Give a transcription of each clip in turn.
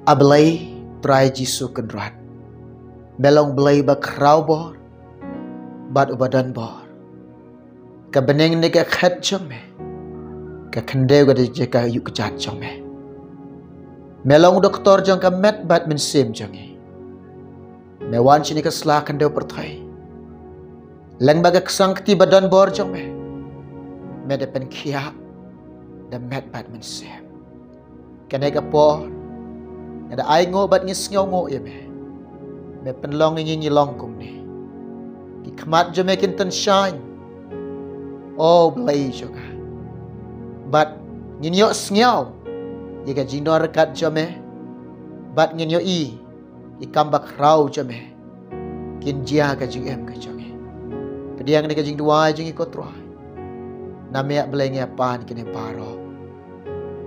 Ablay try Jisu kendrat. Belong belay ba kraw bor. Bat ubadan bor. Kebeneng ni ke khat jome. Ke kende ga de ka yu kejat jome. Melong doktor jong ka met bat min sim jongi. Mewan sini ke sla kende perthai. Leng baga kesangkti badan bor jome. Medepen kia dan met bat min sim. Kene ka por. Ada ai ngo bat ngis ngau ngo ye me. Me penlong ni long kum ni. Ki kmat jome kinten shine. Oh blay juga. Bat nginyo sngau. Jika jino rekat jome. Bat nginyo i. Ikambak rau jome. Kin jia ka jing em ka jome. Pediang ni ka jing dua jing ikut roh. Namyak blay ngapan kini paro.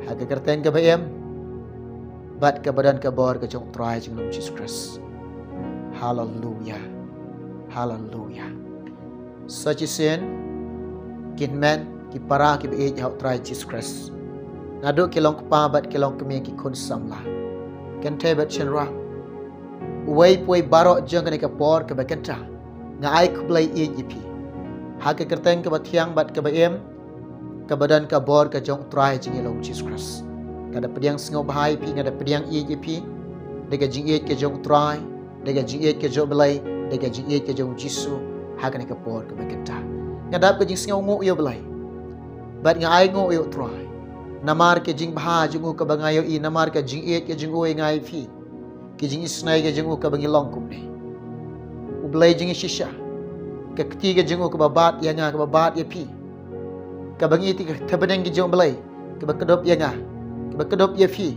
Haga kerten ka bayam. Bat ke badan ke bor ke jong try jing lum Jesus Christ. Hallelujah. Hallelujah. Such is sin. Kin men ki para ki be how try Jesus Christ. Nadu kilong pa bat kilong kemi ki kun samla. Kan te bat chen ra. Uway puay barok jeng ke por ke bakenta. Nga ai ku blay e yipi. Ha ke kerteng ke batiang bat ke baem. Ke badan ke bor ke jong try jing lum Jesus Christ. Kada pediang sengau bahai pi kada pediang e yipi. Dega jing e ke jong try. Dega jing e ke jong belai. Dega jing e ke jong Jisu. Ha ke por ke bakenta. Ngadap ke jing sengau ngo yo belai. Bat nga ai ngo yo try. Namar ke jing baha jing ke bangayo i namar ke jing e ke jing oi ngai pi. Ke jing isnai ke jing ke bangi longkum ni. Ublai jing shisha. Ke ketiga jing ke babat yang ke babat ye pi. Ke bangi ti ke tabeneng ke jong belai. Ke bakedop yang ke bakedop ye pi.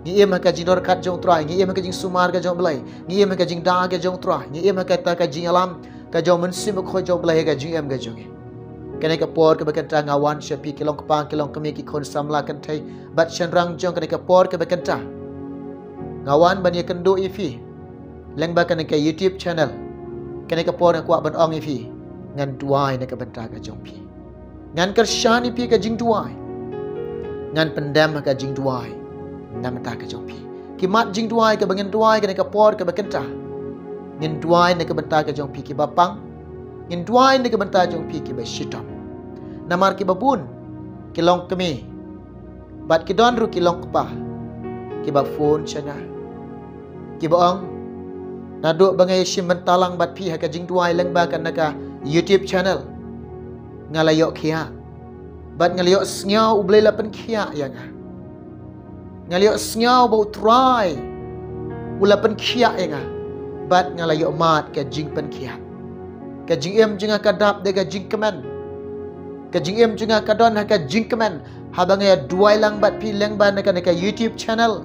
Ngi em ka jing dor kat jong try, ngi em ka jing sumar ka jong belai. Ngi em ka jing da ka jong try, ngi em ka ta ka jing alam ka jong mensim ko jong belai ka jing em ka jong. Kene ka por ke bakenta ngawan shapi kilong kepang kilong kemi ki kon samla kan thai bat shenrang jong kene ka por ke bakenta ngawan ban ye kendo ifi leng ba kene ka YouTube channel kene ka por kwa ban ong ifi ngan duai ne ka benta ka jong pi ngan kershan ifi ka jing duai ngan pendam ka jing duai nam ta ka jong pi ki mat jing duai ka bangen duai kene ka por ke bakenta ngin duai ne ka benta ka jong pi ki bapang ngin duai ne ka benta jong pi ki ba shitam namar ki babun kilong kemi bat ki don ru kilong pa ki ba phone chana ki baong nadu bangai sim bentalang bat pi ha ka jing duai leng ba kan naka YouTube channel ngalayo khia bat ngalayo sngau ublei la pen khia yang ngalayo sngau bau try ula pen khia yang bat ngalayo mat ka jing pen khia ka jing em jinga kadap de ka jing kemen ka jing em jinga kadon ha ka jing kemen habang ya duai lang bat pi leng ban ka YouTube channel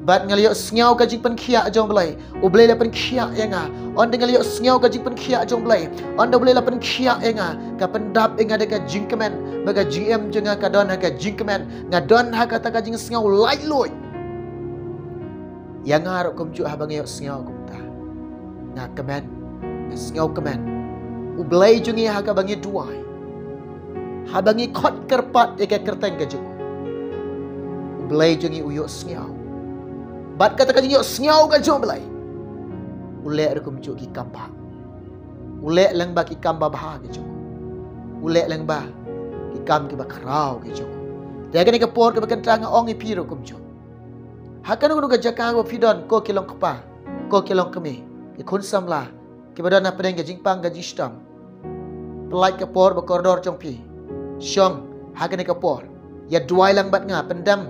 bat ngaliyo sngau ka jing pen khia jong blai ublei la pen khia enga on de ngaliyo sngau ka jing pen khia jong blai on de blai la pen khia enga ka pendap enga de ka jing kemen ba ka jing em jinga kadon ha ka jing kemen ngadon ha ka ta ka jing sngau lai loi yang arok kum ju habang ya sngau kum ta nga kemen sngau kemen ublai jungi ha ka bangi duai ha bangi khot kerpat e ka kerteng ka jung ublai jungi uyo sngau bat kata ka jing yo sngau ka jung blai ule rekum ju ki kamba ule lang ba ki kamba bah ka jung ule lang ba ki kam ki ba khrau ka jung dia ka ni ka por ka ba kan tang ong i pi rekum ju ha kan nu ka jaka go fidon ko kilong kpa ko kilong kemi ki khun samla ki badan apa deng jing pang gaji stam pelai ke por ba koridor jong pi syong ha ke ka por ya duai lang bat nga pendam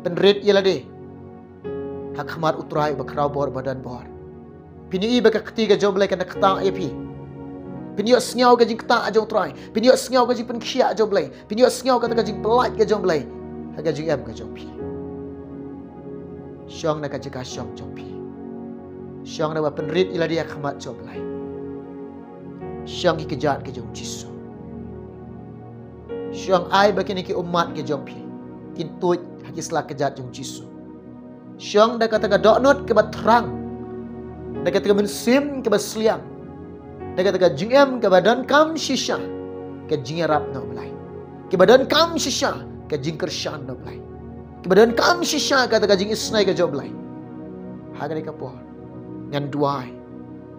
penrit ya lade ha khamar utrai ba krau bor badan bor pini i ba ka ketiga jong blai kana kta e pi pini yo sngau ka jing kta jong trai pini yo sngau ka jing pen khia jong blai pini yo sngau ka jing pelai ka jong blai ha ka jing em ka jong pi syong na ka jika syong jong pi syang na penrit ila dia khamat job lai syang ki kejat ke jong Jisu syang ai bakini ki umat ke jong pi kin tuj haki selak kejat jong Jisu syang da kata ka doknot ke batrang da kata ka mensim ke basliang da kata ka jingem ke badan kam shisha ke jingarap no belai ke badan kam shisha ke jingkershan no belai Kemudian kam shisha kata kajing isnai ka job lai. Hagani ka por. Ngan duai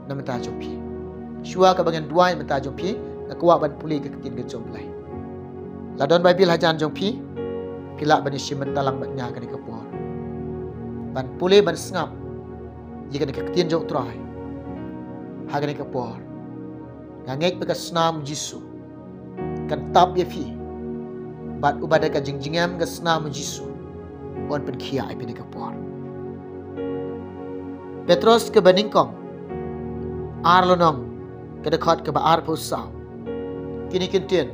na menta jopi. Shua ka bagian duai menta jopi, ka kuwa ban puli ka ketin ka job lai. Ladon Bible hajan jopi, pilak ban isim mentalang ban nya kani ka por. Ban puli ban sngap. Jika ni ka ketin jok trai. Hagani ka por. Ngangek ba ka snam Jisu. Kan tap ye pi. Bat ubada ka jingjingam ka snam Jisu. On pen kia ai pen ka por. Petros ke baningkong arlonong ke dekat ke ba ar pusau kini kintin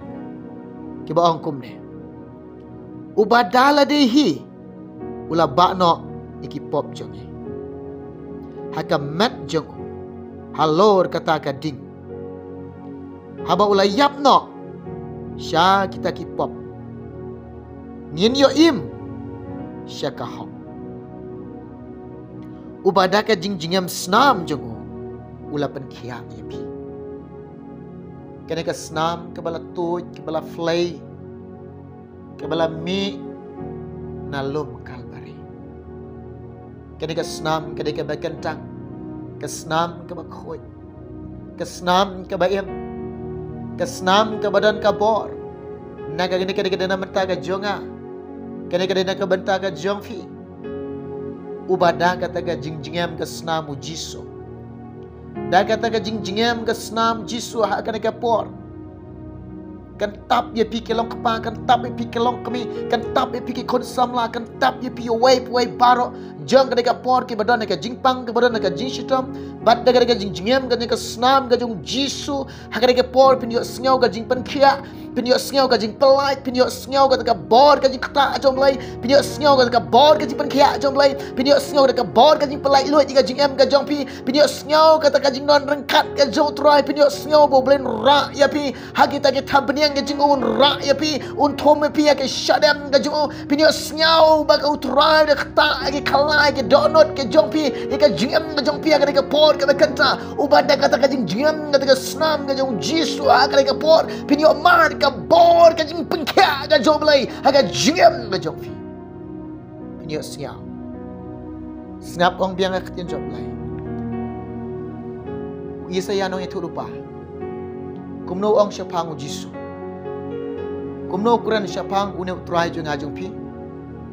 ke ba ong kumne ubadala dehi ula bakno iki pop jongi haka mat jong halor kata ka ding haba ula yapno sya kita ki pop ngin yo im sya ka hok ubadaka jingjingam snam jongo ula pen kia yepi kene ka snam ke bala tuj ke bala flay ke bala mi na lum kalbari kene ka snam ke de ka bakentang ke snam ke bakhoi ke snam ke baim ke snam ke badan ka bor naga kene ka de na menta ka jonga kene ka de na ka benta ka jongfi ubada kata ka jingjingam ke snamu Jisu. Da kata ka jingjingam ke snam Jisu hak kana ka por. Kan tap ye pi kelong kapa, kan tap ye pi kelong kami, kan tap ye pi ke kon samla, kan tap ye pi way baro. Jang kana ka por ke badan ka jingpang ke badan ka jingshitam, bat da kana ka jingjingam kana ka snam ka jong Jisu, hak kana ka por pin yo sngau ka jingpan khia. Pinyo sngau ka jing pelai, pinyo sngau ka bor ka jing kata jom lai, pinyo sngau ka bor ka jing penkhia jom lai, pinyo sngau ka bor ka jing pelai luai jika jing em ka jong pi, pinyo sngau ka jing non rengkat ka jong trai, pinyo sngau bo blen ra ya pi, hagi ta ke tabniang ka jing un ra ya pi, un thom pi ya ke shadam ka jong, pinyo sngau ba ka utrai da kata ke kalai ke donot ke jong pi, ka jing em ka jong pi ka por ka kanta, ubada kata ka jing em ka snam ka jong Jisu ka por, pinyo mar ka bor ka jing pengkia ka jom lai aga jingem ka jom fi pinyo siaw snap ong biang ka tin jom lai Yesaya nong itu lupa kumno ong syapang Jisu kumno kuran syapang une utrai jong ajong pi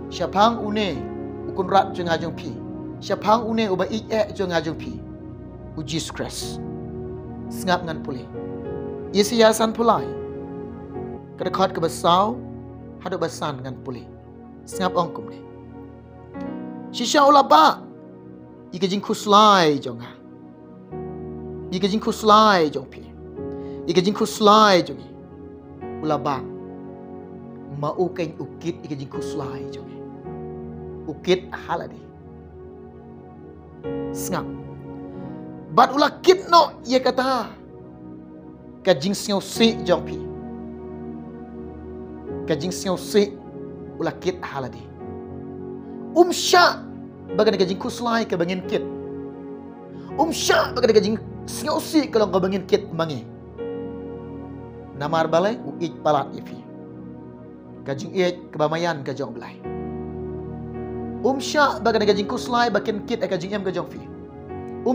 syapang une ukun rat jong ajong pi syapang une uba ik jong ajong pi Jesus Christ snap ngan puli Yesaya san pulai kedekot ke besau hadap besan dengan pulih sengap ongkum ni shisha ulaba ika jing kuslai jonga ika jing kuslai jongpi ika jing kuslai jongi ulaba mau kain ukit ika jing kuslai jongi ukit haladi sengap bat ulakit no ia kata ka jing sengau si jongpi kajing siau si ulah kit haladi sya bagan kajing kuslai ke bangin kit sya bagan kajing siau si kalau ke bangin kit mangi namar balai uik palat ifi kajing ik kebamayan ke jong belai sya bagan kajing kuslai bakin kit kajing em ke jong fi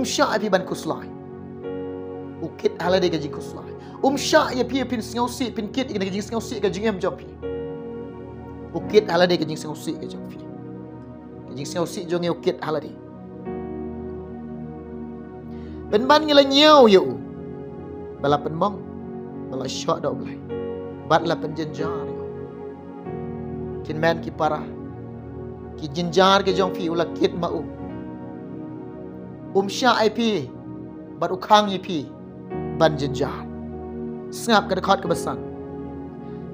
sya api ban kuslai ukit haladi kajing kuslai sya ya pi pin siau si pin kit ina kajing siau si kajing em jong fi ukit halade ke jing siau si ke jong fi ke jing siau si jong ukit halade ben ban ngila nyau yu bala pen mong bala syok do blai bat la pen jenjar kin man ki para ki jenjar ke jong fi ula kit mau sya ip bat ukang ip ban jenjar snap ke dekat ke besan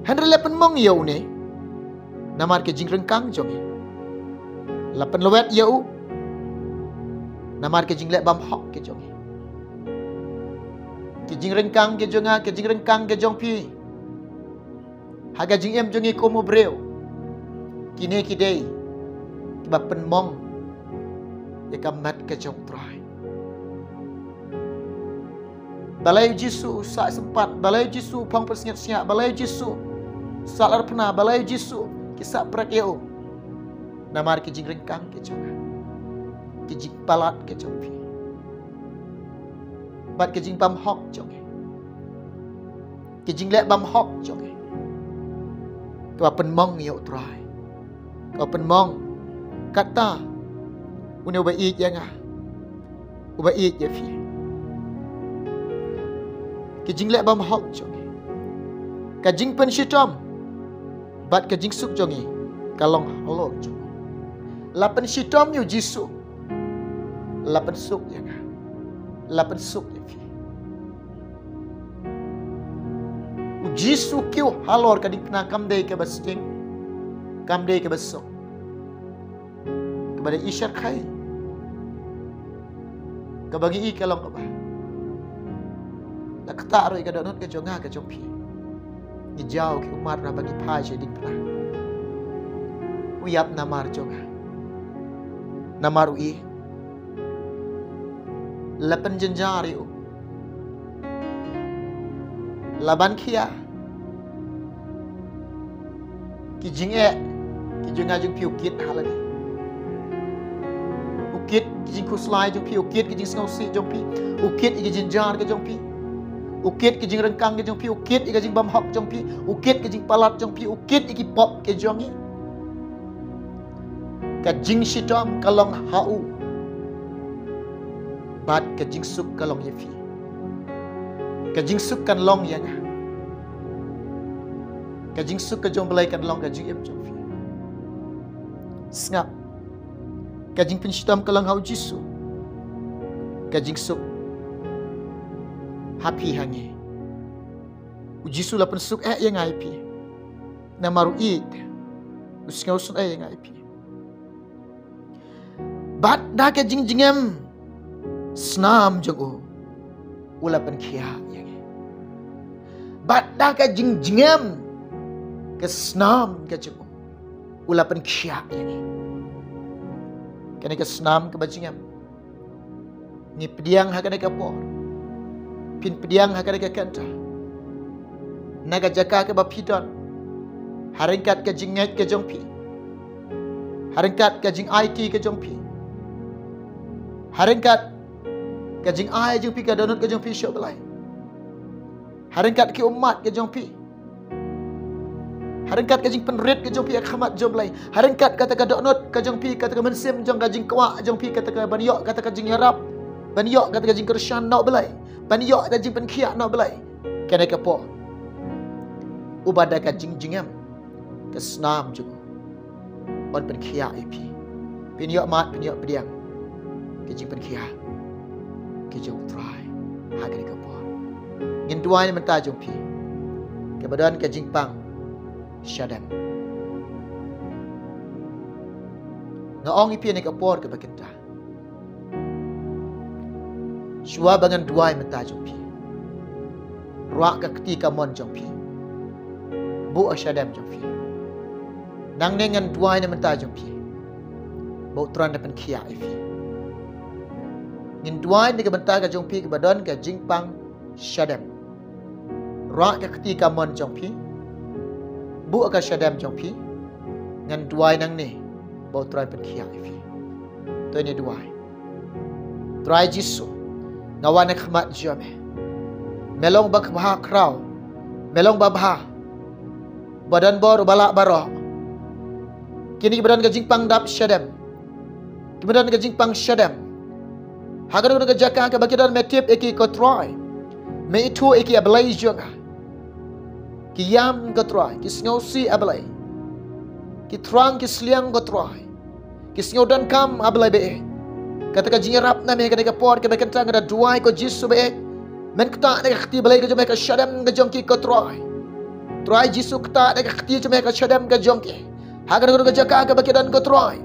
Henry lepen mong yu ne namar ke jing rengkang jongi lapan lowet yau namar ke jing lek bam hok ke jongi ke jing rengkang ke jonga ke jing rengkang ke jong pi haga jing em jongi komo breu kine kidei kiba pen mong ya kamat ke jong trai balai Jisu sa sempat balai Jisu pang persiap-siap balai Jisu salar pernah balai Jisu kisah perak yau Namar ke jing rengkang ke jonga. Ke jing palat ke jongpi. Bat ke jing bam hok jonge. Ke jing lek bam hok jonge. Kau penmong ya utrai. Kau penmong kata une uba ik yang ah. Uba ik ya fi. Ke jing lek bam hok jonge. Ka jing pen shitom. Bat ke jing suk jonge. Kalong halo jonge. Lapan shitom yu jisu. Lapan suk yang ah. Lapan suk ya fi. Jisu kiu halor kading kena kamdei ke basting. Kamdei ke besok. Kepada isyar khai. Kebagi i kalong apa. Nak taruh ke donut ke jonga ke jompi. Ni jauh ke umat na bagi paj dik pernah. Uyap namar jonga. Namar ui. Lapan jenjari u. Laban kia. Ki jing ki jing ajung pi ukit halani. Ukit ki jing kuslai jung pi ukit ki jing snausi jung pi. Ukit ki jing jar ke jung pi. Ukit ki jing rengkang ke jung pi. Ukit ki jing bam hok jung pi. Ukit ki jing palat jung pi. Ukit ki pop ke jongi. Ka jing shitom kalong hau. Bat ka jing suk kalong yefi. Ka jing suk kan long yang. Ka jing suk ka jong belai kan long ka jing ep jong fi. Snap. Ka jing penshitam ka lang hau jisu. Ka jing suk. Happy hangi. U jisu la pensuk yang ai pi. Na maru it. Usngau sun yang ai pi. Bat da ka jing jingem. Snam jong u. Ula pen kia yang. Bat da ka jing jingem. Kesenam ke jemu. Ulapan kya ini. Kena kesenam ke bajingam. Ni pediang hakana ke por. Pin pediang hakana ke kanta. Naga jaka ke bapidon. Haringkat ke jinget ke jongpi. Haringkat ke jing IT ke jongpi. Haringkat ke jing ai jongpi ke donut ke jongpi syok belai. Haringkat ke umat ke jongpi. Haringkat ke jing penrit ke jongpi akhamat jomlai. Haringkat kata ke donut ke jongpi kata ke mensim jong ke jing kwak jongpi kata ke baniok kata ke jing yarap. Baniok kata ke jing kersyan nak belai. Baniok kata jing penkiak nak belai. Kena ke po. Ubada ke jing jingam. Ke senam jong. On penkiak ipi. Peniok mat peniok pediang. Ke jing penkiak. Ke jong try. Hakani ke po. Ngin duai menta jongpi. Ke badan ke jing pang. Syadam. Ngaong ipi ni kapor ke bakenta. Shua bangan duai menta jompi. Ruak ke ketika mon jompi. Bu asyadam jompi. Nang dengan duai ni menta jompi. Bau turan depan kia ipi. Ngin duai ni ke menta ke jompi ke badan ke jingpang syadam. Ruak ke ketika mon jompi. Bu akan syadam jongpi ngan duai nang ni bau try pen kia ifi to ni duai try jisu ngawan khmat jame melong bak bah kraw melong babha badan bor balak baro kini badan ke jingpang dap syadam kemudian ke jingpang syadam hagar ke jaka ke bakidan metip eki ko try me itu eki ablai jonga ki yam ko try ki sngosi ablai ki trang ki sliang ko try ki sngodan kam ablai be kata ka jingrap na me ka ka por ke bekan tang ada duai ko jisu be men kta ne khti blai ke jome ka shadam ke jongki ko try jisu kta ne khti jome ka shadam ke jongki hagar ko jaka ke bakidan ko try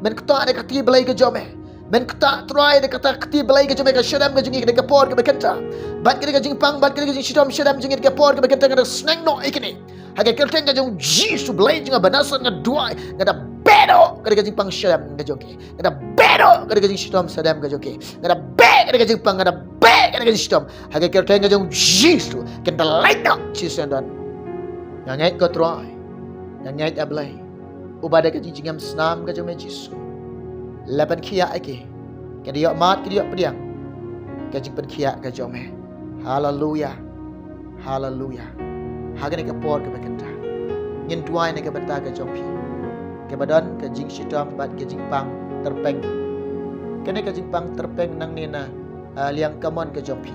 men kta ne khti blai ke jome men kta try de kata khti blai ke jome ka shadam ke jongki ke por ke bekan tang bat ke jingpang bat ke jing shitom shadam jing ke por ke bekan tang ada snang no ikini hagar kelten ke jong jisu blai jing banasan na duai ngada bedo ke jingpang shadam ke jongki ngada bedo ke jing shitom shadam ke jongki ngada be ke jingpang ngada be ke jing shitom hagar kelten ke jong jisu ke dalai no jisu dan nyangai ko try nyangai ablai ubada ka jingam snam ka jome Jisu laban khia ake ka dia mat ka dia priang ka jing pen khia ka jome hallelujah hallelujah hagane ka por ka bekenta ngin tuai ne ka benta ka jompi ke badan ka jing shitam bat ka jing pang terpeng kene ka jing pang terpeng nang nina liang kamon ka jompi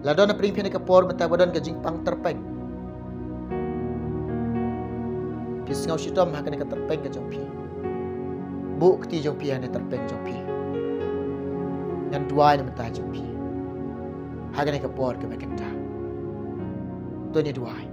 ladon pring phine ka por mata badan ka jing pang terpeng kisngau shitam hagane ka terpeng ka jompi bu kti jompi ane terpeng jompi ngan tuai ne mata jompi hagane ka por ka bekenta Tony duai.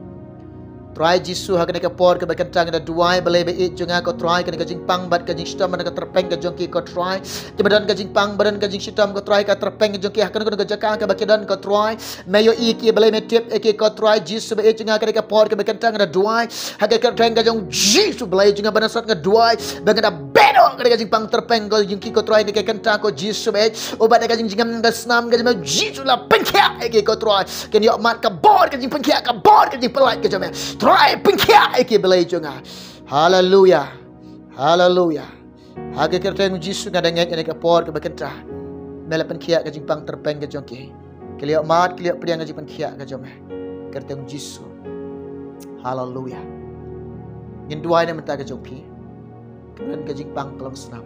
Try Jisu hagane ka por ka bekentang na duai balai be it junga ko try ka jing pang bat ka jing shitam na ka terpeng ka jongki ko try. Ti badan ka jing pang badan ka jing shitam ko try ka terpeng ka jongki hakan ko jaka ka bakidan ko try. Mayo iki balai me tip iki ko try Jisu be it junga ka por ka bekentang na duai. Haga ka teng ka jong Jisu balai junga banasat ka duai. Bangada bedo ka jing pang terpeng ko jongki ko try ka kenta ko Jisu be obat ka jing jingam ka snam ka jing Jisu la pengkia iki ko try. Ken yo mat ka bor ka jing pengkia ka bor ka jing pelai ka jame. Try pengkia eke belai jonga. Hallelujah. Hallelujah. Hage kerteng Jisu ngadangek ene ka por ke bekenta. Mela pengkia ka jingpang terpeng ke jongki. Keliak mat keliak priang ka jing pengkia ka jome. Kerteng Jisu. Hallelujah. Ngin duai ne menta ka jongpi. Kemudian ka jingpang kelong senam.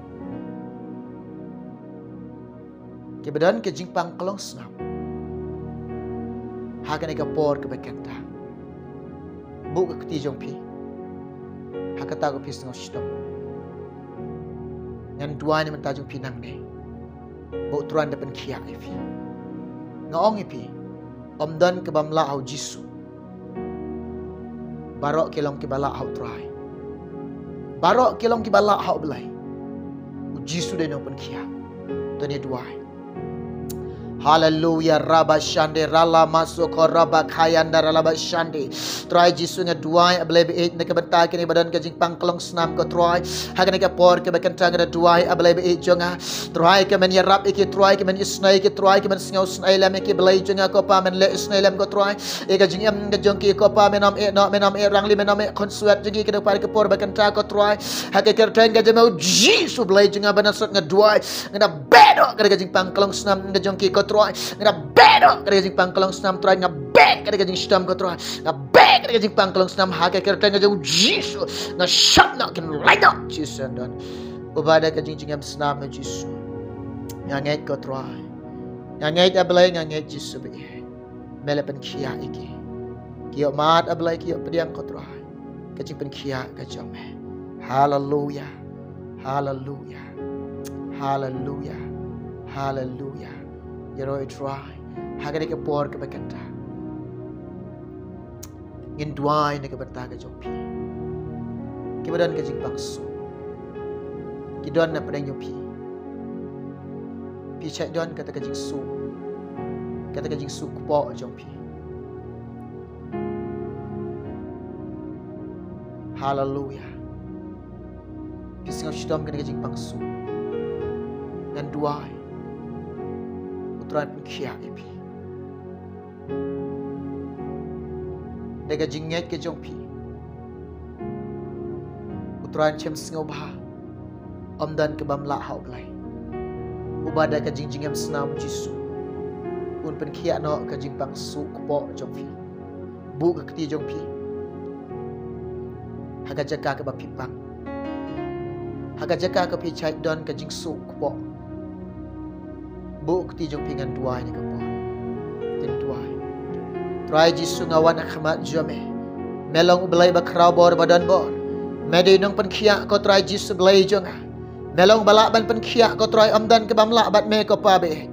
Kemudian ka jingpang kelong senam. Hage ne ka por ke bekenta. Buka keti jongpi hakata ko pis ngau shitam ngan dua ni menta jongpi nang ne bo turan depan kia ifi ngaong ipi omdan ke bamla au Jisu barok kelong ke bala au try barok kelong ke bala au belai Jisu de no pen kia to ni dua. Hallelujah. Rabba shande rala masuk rabba kayanda rala shande. Try Jisu nga duai ablay biit na kabanta kini badan ka jing pangklong snam ko try. Hagan ka por ka bakanta nga duai ablay biit jonga. Try ka man yarap iki try ka man isnay ki try ka man singaw snay lam iki blay jonga ko pa man le isnay lam ko try. Ika jing am nga jong ki ko pa menam e rangli menam e konsuat jing ki par ka por bakanta ko try. Hagan ka try nga jamaw Jisu blay jonga banasot nga duai nga bedo ka jing pangklong snam nga jong ki ko try ngada bedo kada jing pangkolong snam try nga be kada jing stam ko try nga be kada jing pangkolong snam ha ka kerta nga jing Jisu nga shut na kin light up Jisu dan ubada ka jing jingam snam na Jisu nga ngai ko try nga ngai ablay nga ngai Jisu be melepen kia iki kio mat ablay kio pediang ko try ka jing pen kia ka jome. Hallelujah. Hallelujah. Hallelujah. Hallelujah. Yero try hagane ke por ke bekenta ngin duai ne ke benta ke jopi ke badan ke jing baksu ki don na pedang yopi pi chai don kata ke jing su kata ke jing su kupo jopi. Hallelujah. Pi singaw shidom ke jing baksu ngan duai Tuan kia ipi. Dega jinget ke jongpi. Tuan cem singaw bah. Omdan ke bamla hau blai. Ubada ke jingjingam senam Jisu. Un pen kia no ke jingpang su kupo jongpi. Bu ke keti jongpi. Haga jaka ke bapipang. Haga jaka ke pichai don ke jing su kupo. Bu keti jong pingan duai ni kapon. Tin duai. Try Jisu ngawan akhmat jome. Melong belai bakrau bor badan bor. Medi nong pen kia ko try Jisu belai jonga. Melong balak ban pen kia ko try amdan ke bamla bat me ko pabe.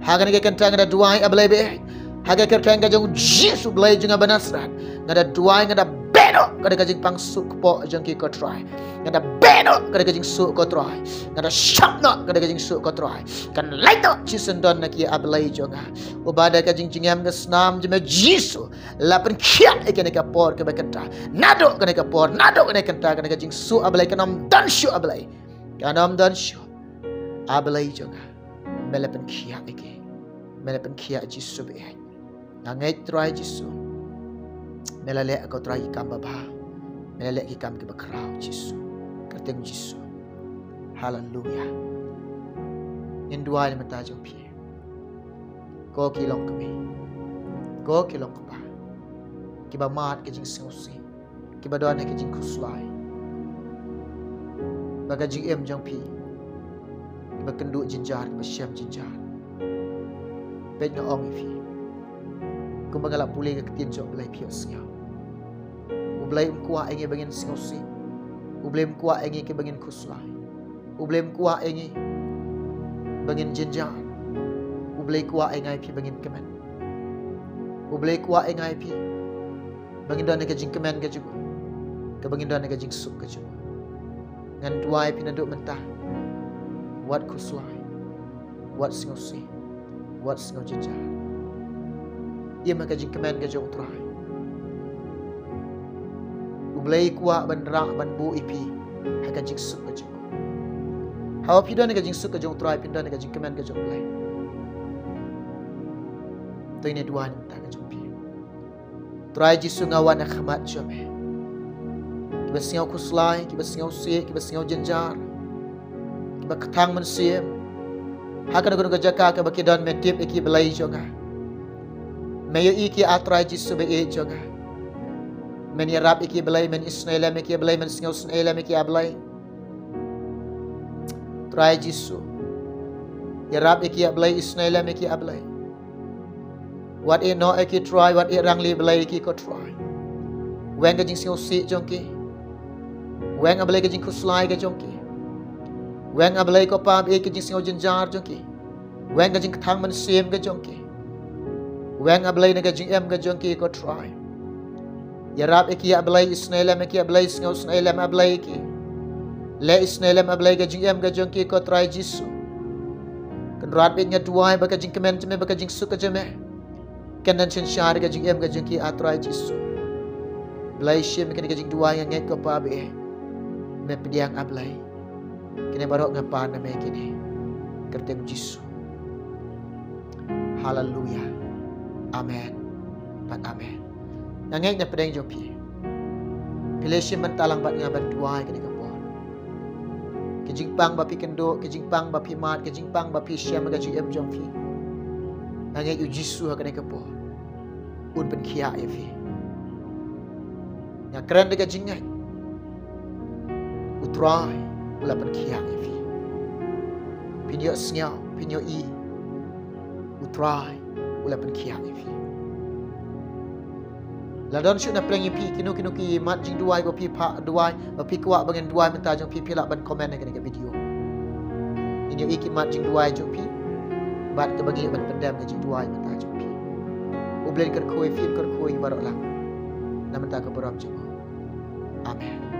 Hagan ke kentang ada duai ablai be. Haga kertang ke jong Jisu belai jonga banasran. Ngada duai ngada bedo kada kajing pangsu po jong ki ko try. Ngada bedo kada kajing su ko try. Ngada syapna kada kajing su ko try. Kan laito Jisu don na ki ablai jonga. Ubada kajing jingam ke snam jeme Jisu lapen kia ikene ka por ke bekenta. Nado kene ka por, nado kene kenta kada kajing su ablai kanam dan syu ablai. Kanam dan syu ablai jonga. Melepen kia ike. Melepen kia Jisu be. Nangai try Jisu. Melale ako try kamba ba. Elek ki kam ki bakrau Yesus. Kerteng Yesus. Haleluya. In dua ni mata jong pi. Ko ki long kami. Ko ki long kapa. Ki ba mat ke jing sing. Ki ba doan ke jing kuslai. Baga jing em jong pi. Ki ba kenduk jinjar ki ba syam jinjar. Bet nga ong ifi. Ku mengalap pulih ke ketin jok belai piok siau. Ublay kuah ingi bangin singosi. Ublay kuah ingi ke bangin kuslai. Ublay kuah ingi bangin jinjar. Ublay kuah ingai pi bangin kemen. Ublay kuah ingai pi bangin doan ke jing kemen ke juga. Ke bangin doan ke jing suk ke juga. Ngan tuai pi naduk mentah. Wat kuslai. Wat singosi. Wat singo jinjar. Ia maka jing kemen ke jong trai. Ublay kuah ban rak ban bu ipi haka jing suk ke jong. Hawa pidan ke jing suk ke jong trai pindan ke jing kemen ke jong blay. Tu ini dua ni tak ke jong pi. Trai jisu ngawan nak khamat jome. Kiba singaw kuslai, kiba singaw si, kiba singaw jenjar. Kiba ketang mensiem. Haka nak guna jaka ke bakidan metip iki belai jonga. Mayo iki atrai jisu be e jonga. Men yarab iki belai men isnaila iki belai men singaw snaila iki ablai. Trai jisu. Yarab iki ablai isnaila iki ablai. What e no iki try, what e rangli belai iki ko try. Weng ke jing singaw si jongki. Weng ablai ke jing kuslai ke jongki. Weng ablai ko pam e ke jing singaw jenjar jongki. Weng ke jing ketang men sim ke jongki. Weng ablay na gajing em gajong ki ko try. Yarab iki ablay isnailam iki ablay singaw isnailam ablay iki. Le isnailam ablay gajing em gajong ki ko try jisu. Kenrat bit nga duway baka jing kemen jeme baka jing suka jeme. Kenan chen syar gajing em gajong ki atry jisu. Blay shim kini gajing duway nga nget ko pa be. Me pediang ablay. Kini barok ngapan na me kini. Kertem jisu. Hallelujah. Amen dan amen. Nangek na pedeng jopi. Pileshin mentalang bat ngaban duai kini kapor. Kejingpang bapi kendo, kejingpang bapi mat, kejingpang bapi syam gaji em jompi. Nangek yu jisu kini kapor. Un pen kia evi. Yang keren dekat jingat. Utrai ula pen kia evi. Pinyo sngau, pinyo i. Utrai ula pen kia evi. Ladon syuk na pleng pi kinu ki mat jing duai go pi pa duai ba pi kuak bangen duai menta jong pi pilak ban komen dengan video. Ini iki mat jing duai jong pi bat ke bagi ban pendam ke jing duai menta jong pi. Ublen ker koi fin ker koi barok lang. Na menta ke beram jong. Amen.